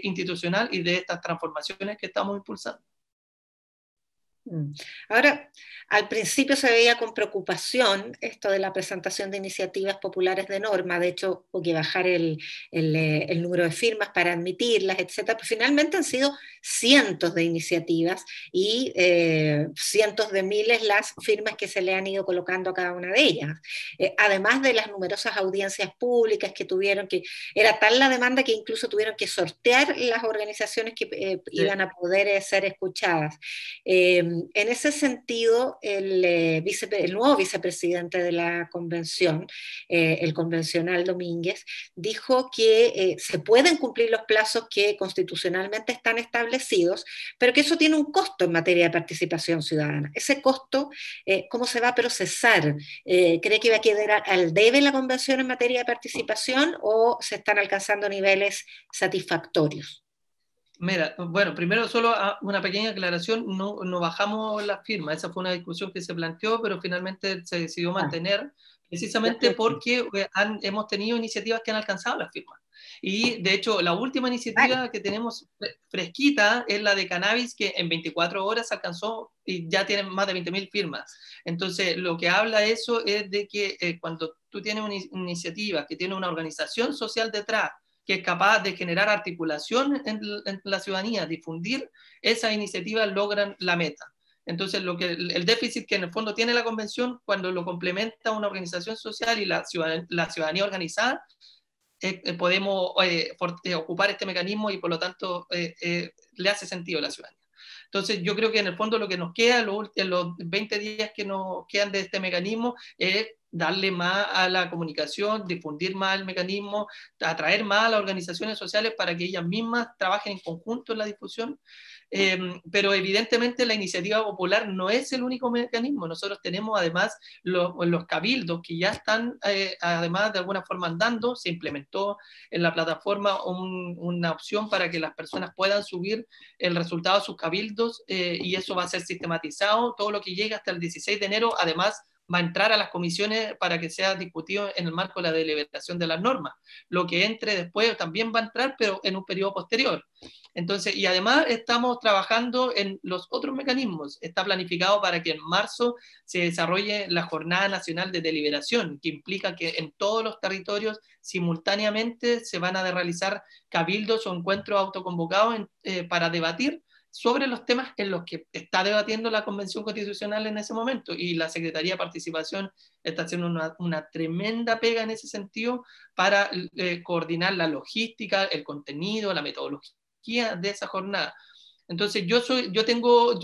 S7: institucional y de estas transformaciones que estamos impulsando.
S1: Ahora, al principio se veía con preocupación esto de la presentación de iniciativas populares de norma, de hecho hubo que bajar el número de firmas para admitirlas, etcétera, pero finalmente han sido cientos de iniciativas y cientos de miles las firmas que se le han ido colocando a cada una de ellas, además de las numerosas audiencias públicas que tuvieron, que era tal la demanda que incluso tuvieron que sortear las organizaciones que iban a poder ser escuchadas. En ese sentido, el nuevo vicepresidente de la convención, el convencional Domínguez, dijo que se pueden cumplir los plazos que constitucionalmente están establecidos, pero que eso tiene un costo en materia de participación ciudadana. Ese costo, ¿cómo se va a procesar? ¿Cree que va a quedar al debe la convención en materia de participación o se están alcanzando niveles satisfactorios?
S7: Mira, bueno, primero solo una pequeña aclaración, no bajamos la firma, esa fue una discusión que se planteó, pero finalmente se decidió mantener, precisamente porque hemos tenido iniciativas que han alcanzado las firmas. Y de hecho, la última iniciativa que tenemos fresquita es la de cannabis, que en 24 horas alcanzó y ya tienen más de 20.000 firmas. Entonces, lo que habla eso es de que cuando tú tienes una iniciativa que tiene una organización social detrás, que es capaz de generar articulación en la ciudadanía, difundir, esas iniciativas logran la meta. Entonces, el déficit que en el fondo tiene la convención, cuando lo complementa una organización social y la ciudadanía organizada, podemos ocupar este mecanismo y por lo tanto le hace sentido a la ciudadanía. Entonces yo creo que en el fondo lo que nos queda en los 20 días que nos quedan de este mecanismo es darle más a la comunicación, difundir más el mecanismo, atraer más a las organizaciones sociales para que ellas mismas trabajen en conjunto en la difusión. Pero evidentemente la iniciativa popular no es el único mecanismo. Nosotros tenemos además los cabildos que ya están además de alguna forma andando. Se implementó en la plataforma una opción para que las personas puedan subir el resultado de sus cabildos y eso va a ser sistematizado. Todo lo que llega hasta el 16 de enero además va a entrar a las comisiones para que sea discutido en el marco de la deliberación de las normas. Lo que entre después también va a entrar, pero en un periodo posterior. Entonces, y además estamos trabajando en los otros mecanismos. Está planificado para que en marzo se desarrolle la Jornada Nacional de Deliberación, que implica que en todos los territorios simultáneamente se van a realizar cabildos o encuentros autoconvocados para debatir sobre los temas en los que está debatiendo la Convención Constitucional en ese momento, y la Secretaría de Participación está haciendo una tremenda pega en ese sentido para coordinar la logística, el contenido, la metodología de esa jornada. Entonces yo tengo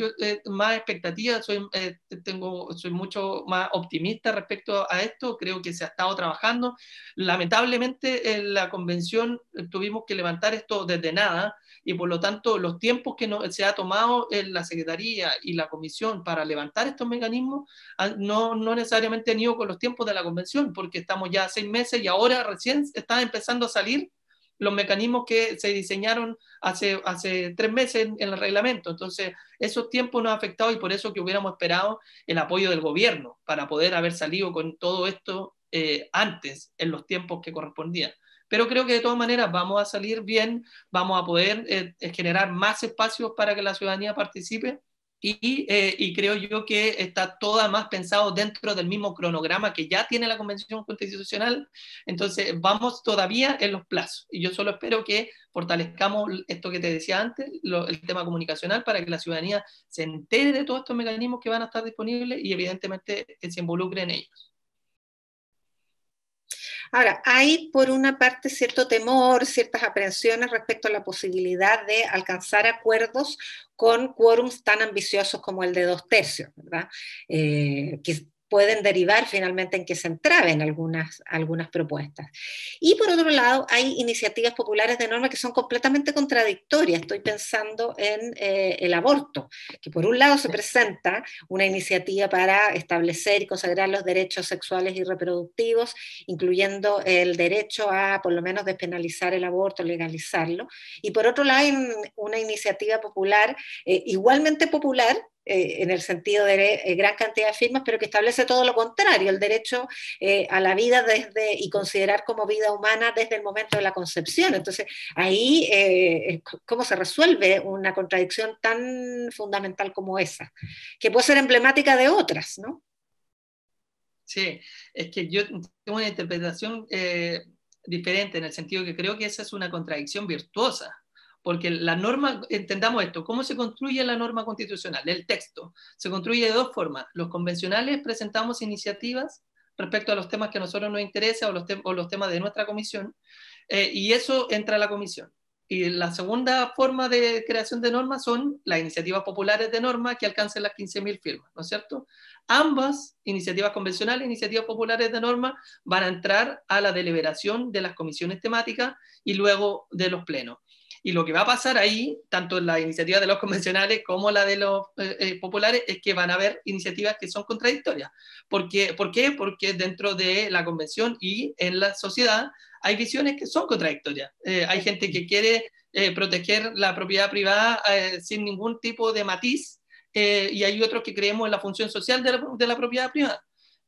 S7: más expectativas, soy mucho más optimista respecto a esto. Creo que se ha estado trabajando. Lamentablemente en la convención tuvimos que levantar esto desde nada, y por lo tanto los tiempos que se ha tomado en la Secretaría y la Comisión para levantar estos mecanismos no necesariamente han ido con los tiempos de la convención, porque estamos ya 6 meses y ahora recién están empezando a salir los mecanismos que se diseñaron hace 3 meses en el reglamento. Entonces, esos tiempos nos han afectado y por eso que hubiéramos esperado el apoyo del gobierno para poder haber salido con todo esto antes, en los tiempos que correspondían. Pero creo que de todas maneras vamos a salir bien, vamos a poder generar más espacios para que la ciudadanía participe. Y creo yo que está todo más pensado dentro del mismo cronograma que ya tiene la Convención Constitucional. Entonces vamos todavía en los plazos, y yo solo espero que fortalezcamos esto que te decía antes, el tema comunicacional, para que la ciudadanía se entere de todos estos mecanismos que van a estar disponibles y evidentemente que se involucre en ellos.
S1: Ahora, hay por una parte cierto temor, ciertas aprehensiones respecto a la posibilidad de alcanzar acuerdos con quórums tan ambiciosos como el de 2/3, ¿verdad? Que pueden derivar finalmente en que se entraben algunas propuestas. Y por otro lado, hay iniciativas populares de norma que son completamente contradictorias. Estoy pensando en el aborto, que por un lado se presenta una iniciativa para establecer y consagrar los derechos sexuales y reproductivos, incluyendo el derecho a, por lo menos, despenalizar el aborto, legalizarlo. Y por otro lado, hay una iniciativa popular, igualmente popular, en el sentido de gran cantidad de firmas, pero que establece todo lo contrario, el derecho a la vida y considerar como vida humana desde el momento de la concepción. Entonces, ahí, ¿cómo se resuelve una contradicción tan fundamental como esa? Que puede ser emblemática de otras, ¿no?
S7: Sí, es que yo tengo una interpretación diferente, en el sentido que creo que esa es una contradicción virtuosa. Porque la norma, entendamos esto, ¿cómo se construye la norma constitucional? El texto se construye de 2 formas. Los convencionales presentamos iniciativas respecto a los temas que a nosotros nos interesan o los temas de nuestra comisión, y eso entra a la comisión. Y la segunda forma de creación de normas son las iniciativas populares de norma que alcancen las 15.000 firmas, ¿no es cierto? Ambas, iniciativas convencionales e iniciativas populares de norma, van a entrar a la deliberación de las comisiones temáticas y luego de los plenos. Y lo que va a pasar ahí, tanto en la iniciativa de los convencionales como la de los populares, es que van a haber iniciativas que son contradictorias. ¿Por qué? Porque dentro de la convención y en la sociedad hay visiones que son contradictorias. Hay gente que quiere proteger la propiedad privada sin ningún tipo de matiz, y hay otros que creemos en la función social de la propiedad privada.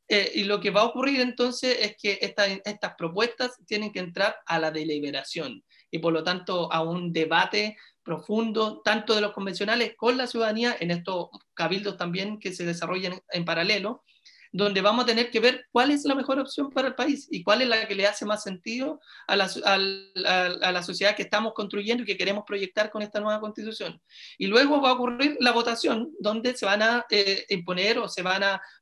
S7: Y lo que va a ocurrir entonces es que estas propuestas tienen que entrar a la deliberación y por lo tanto a un debate profundo, tanto de los convencionales con la ciudadanía, en estos cabildos también que se desarrollan en paralelo, donde vamos a tener que ver cuál es la mejor opción para el país y cuál es la que le hace más sentido a la sociedad que estamos construyendo y que queremos proyectar con esta nueva constitución. Y luego va a ocurrir la votación, donde se van a imponer o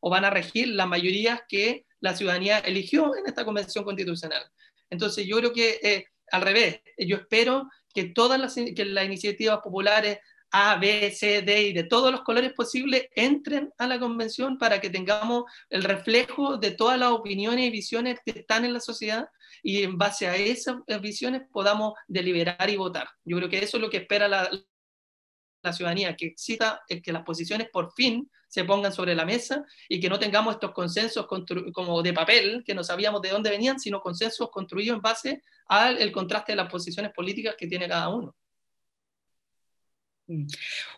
S7: van a regir las mayorías que la ciudadanía eligió en esta convención constitucional. Entonces yo creo que al revés, yo espero que todas las iniciativas populares A, B, C, D y de todos los colores posibles entren a la convención para que tengamos el reflejo de todas las opiniones y visiones que están en la sociedad y en base a esas visiones podamos deliberar y votar. Yo creo que eso es lo que espera la ciudadanía, que exista que las posiciones por fin se pongan sobre la mesa y que no tengamos estos consensos como de papel, que no sabíamos de dónde venían, sino consensos construidos en base al contraste de las posiciones políticas que tiene cada uno.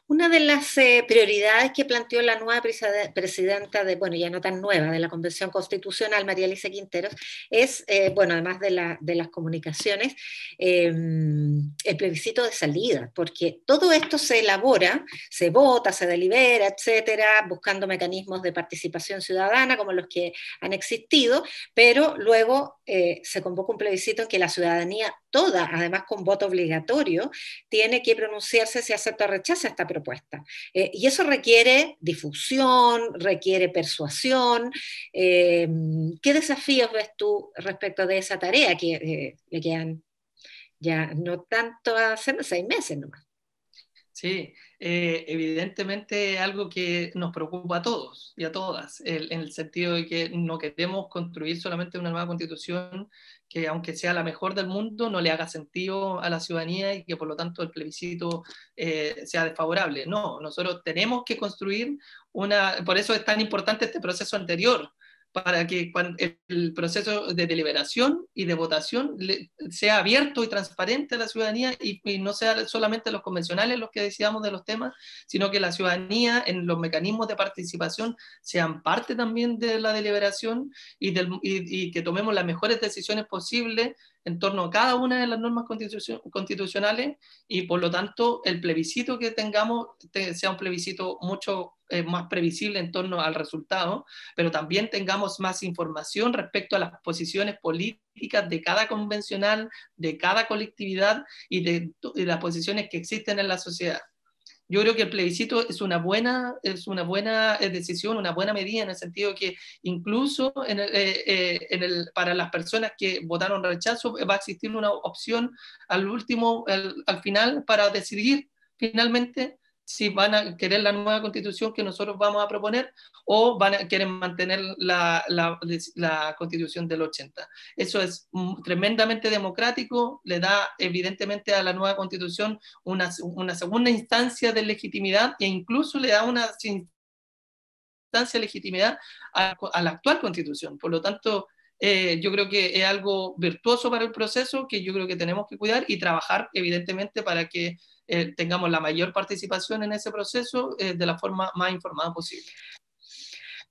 S1: Una de las prioridades que planteó la nueva presidenta bueno, ya no tan nueva, de la Convención Constitucional, María Elisa Quinteros, es, bueno, además de las comunicaciones, el plebiscito de salida, porque todo esto se elabora, se vota, se delibera, etcétera, buscando mecanismos de participación ciudadana como los que han existido, pero luego se convoca un plebiscito en que la ciudadanía toda, además con voto obligatorio, tiene que pronunciarse si acepta o rechaza esta propuesta. Y eso requiere difusión, requiere persuasión. ¿Qué desafíos ves tú respecto de esa tarea que le quedan ya no tanto, hace 6 meses nomás?
S7: Sí, evidentemente algo que nos preocupa a todos y a todas, en el sentido de que no queremos construir solamente una nueva constitución que, aunque sea la mejor del mundo, no le haga sentido a la ciudadanía y que por lo tanto el plebiscito sea desfavorable. No, nosotros tenemos que construir por eso es tan importante este proceso anterior, para que el proceso de deliberación y de votación sea abierto y transparente a la ciudadanía y no sea solamente los convencionales los que decidamos de los temas, sino que la ciudadanía en los mecanismos de participación sean parte también de la deliberación y que tomemos las mejores decisiones posibles en torno a cada una de las normas constitucionales y por lo tanto el plebiscito que tengamos sea un plebiscito mucho más previsible en torno al resultado, pero también tengamos más información respecto a las posiciones políticas de cada convencional, de cada colectividad y de las posiciones que existen en la sociedad. Yo creo que el plebiscito es una buena decisión, una buena medida en el sentido que incluso para las personas que votaron rechazo va a existir una opción al final para decidir finalmente si van a querer la nueva constitución que nosotros vamos a proponer o quieren mantener la constitución del 80. Eso es tremendamente democrático, le da evidentemente a la nueva constitución una segunda instancia de legitimidad e incluso le da una instancia de legitimidad a la actual constitución. Por lo tanto, yo creo que es algo virtuoso para el proceso que yo creo que tenemos que cuidar y trabajar evidentemente para que tengamos la mayor participación en ese proceso de la forma más informada posible.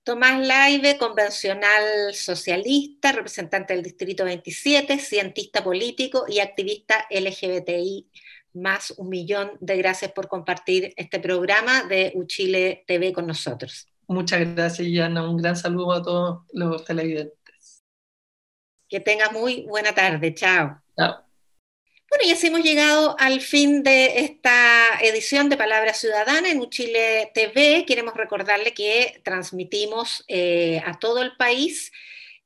S1: Tomás Laibe, convencional socialista, representante del Distrito 27, cientista político y activista LGBTI+, 1.000.000 de gracias por compartir este programa de Uchile TV con nosotros.
S7: Muchas gracias, Yana. Un gran saludo a todos los televidentes.
S1: Que tengas muy buena tarde. Chao.
S7: Chao.
S1: Bueno, y así hemos llegado al fin de esta edición de Palabra Ciudadana en Uchile TV. Queremos recordarle que transmitimos a todo el país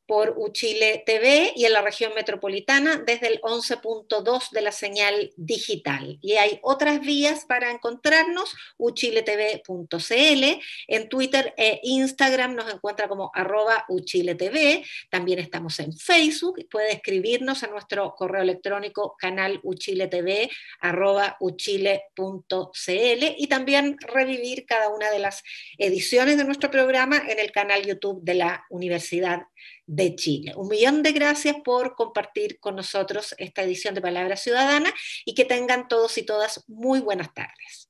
S1: por Uchile TV y en la región metropolitana desde el 11.2 de la señal digital. Y hay otras vías para encontrarnos, uchiletv.cl, en Twitter e Instagram nos encuentra como @uchiletv, también estamos en Facebook, puede escribirnos a nuestro correo electrónico canaluchiletv@uchile.cl y también revivir cada una de las ediciones de nuestro programa en el canal YouTube de la Universidad de Chile. 1.000.000 de gracias por compartir con nosotros esta edición de Palabra Ciudadana y que tengan todos y todas muy buenas tardes.